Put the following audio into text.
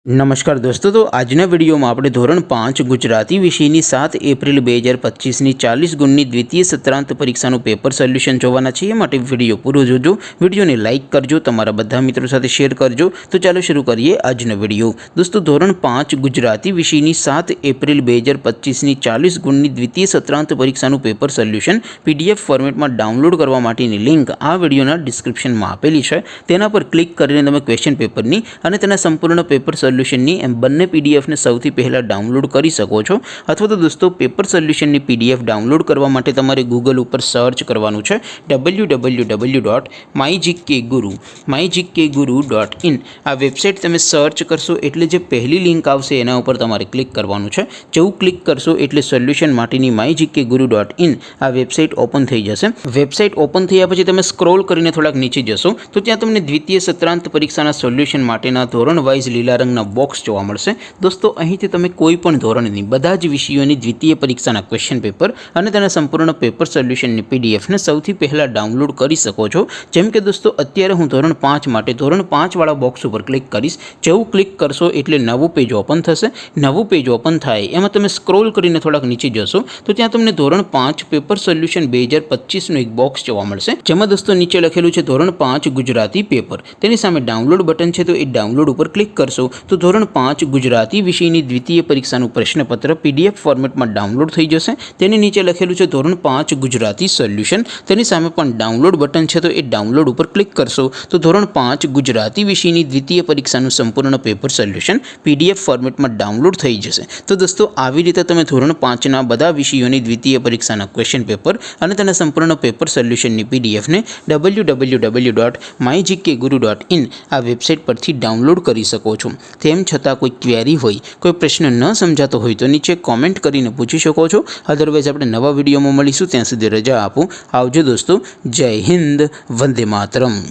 नमस्कार दोस्तों, तो आजना वीडियो में આપણે ધોરણ 5 ગુજરાતી વિષયની 7 એપ્રિલ 2025 ની 40 ગુણની દ્વિતીય સત્રાંત પરીક્ષાનું પેપર સોલ્યુશન જોવાના છે। એ માટે વિડિયો પૂરો જોજો, વિડિયોને લાઈક કરજો, તમારા બધા મિત્રો સાથે શેર કરજો। તો ચાલો શરૂ કરીએ આજનો વિડિયો। દોસ્તો, ધોરણ 5 ગુજરાતી વિષયની 7 એપ્રિલ 2025 ની 40 ગુણની દ્વિતીય સત્રાંત પરીક્ષાનું પેપર સોલ્યુશન પીડીએફ ફોર્મેટમાં ડાઉનલોડ કરવા માટેની લિંક આ વિડિયોના ડિસ્ક્રિપ્શનમાં આપેલી છે। તેના પર ક્લિક કરીને તમે ક્વેશ્ચન પેપરની અને તેના સંપૂર્ણ પેપર સોલ્યુશનની એમ બંને પીડીએફને સૌથી પહેલાં ડાઉનલોડ કરી શકો છો। અથવા તો દોસ્તો, પેપર સોલ્યુશનની પીડીએફ ડાઉનલોડ કરવા માટે તમારે ગૂગલ ઉપર સર્ચ કરવાનું છે www.mygkguru.in। આ વેબસાઇટ તમે સર્ચ કરશો એટલે જે પહેલી લિંક આવશે એના ઉપર તમારે ક્લિક કરવાનું છે। જેવું ક્લિક કરશો એટલે સોલ્યુશન માટેની mygkguru.in આ વેબસાઇટ ઓપન થઈ જશે। વેબસાઇટ ઓપન થયા પછી તમે સ્ક્રોલ કરીને થોડાક નીચે જશો તો ત્યાં તમને દ્વિતીય સત્રાંત પરીક્ષાના સોલ્યુશન માટેના ધોરણ વાઇઝ લીલા રંગના બોક્સ જોવા મળશે। દોસ્તો, અહીંથી તમે કોઈ પણ ધોરણની બધા જ વિષયોની દ્વિતીય પરીક્ષાના ક્વેશ્ચન પેપર અને તેના સંપૂર્ણ પેપર સોલ્યુશનની પીડીએફને સૌથી પહેલાં ડાઉનલોડ કરી શકો છો। જેમ કે દોસ્તો, અત્યારે હું ધોરણ 5 માટે ધોરણ 5 વાળા બોક્સ ઉપર ક્લિક કરીશ। જેવું ક્લિક કરશો એટલે નવું પેજ ઓપન થશે। નવું પેજ ઓપન થાય એમાં તમે સ્ક્રોલ કરીને થોડાક નીચે જશો તો ત્યાં તમને ધોરણ 5 પેપર સોલ્યુશન 2025નું એક બોક્સ જોવા મળશે। જેમાં દોસ્તો નીચે લખેલું છે ધોરણ 5 ગુજરાતી પેપર। તેની સામે ડાઉનલોડ બટન છે, તો એ ડાઉનલોડ ઉપર ક્લિક કરશો તો ધોરણ 5 ગુજરાતી વિષયની દ્વિતીય પરીક્ષાનું પ્રશ્નપત્ર પીડીએફ ફોર્મેટમાં ડાઉનલોડ થઈ જશે। તેની નીચે લખેલું છે ધોરણ 5 ગુજરાતી સોલ્યુશન। તેની સામે પણ ડાઉનલોડ બટન છે, તો એ ડાઉનલોડ ઉપર ક્લિક કરશો તો ધોરણ 5 ગુજરાતી વિષયની દ્વિતીય પરીક્ષાનું સંપૂર્ણ પેપર સોલ્યુશન પીડીએફ ફોર્મેટમાં ડાઉનલોડ થઈ જશે। તો દોસ્તો, આવી રીતે તમે ધોરણ 5ના બધા વિષયોની દ્વિતીય પરીક્ષાના ક્વેશ્ચન પેપર અને તેના સંપૂર્ણ પેપર સોલ્યુશનની પીડીએફને www.mygkguru.in આ વેબસાઇટ પરથી ડાઉનલોડ કરી શકો છો। તેમ છતાં કોઈ ક્વેરી હોય, કોઈ પ્રશ્ન ન સમજાતો હોય તો નીચે કોમેન્ટ કરીને પૂછી શકો છો। અધરવાઇઝ આપણે નવા વિડીયોમાં મળીશું, ત્યાં સુધી રજા આપો। આવજો દોસ્તો, જય હિન્દ, વંદે માતરમ।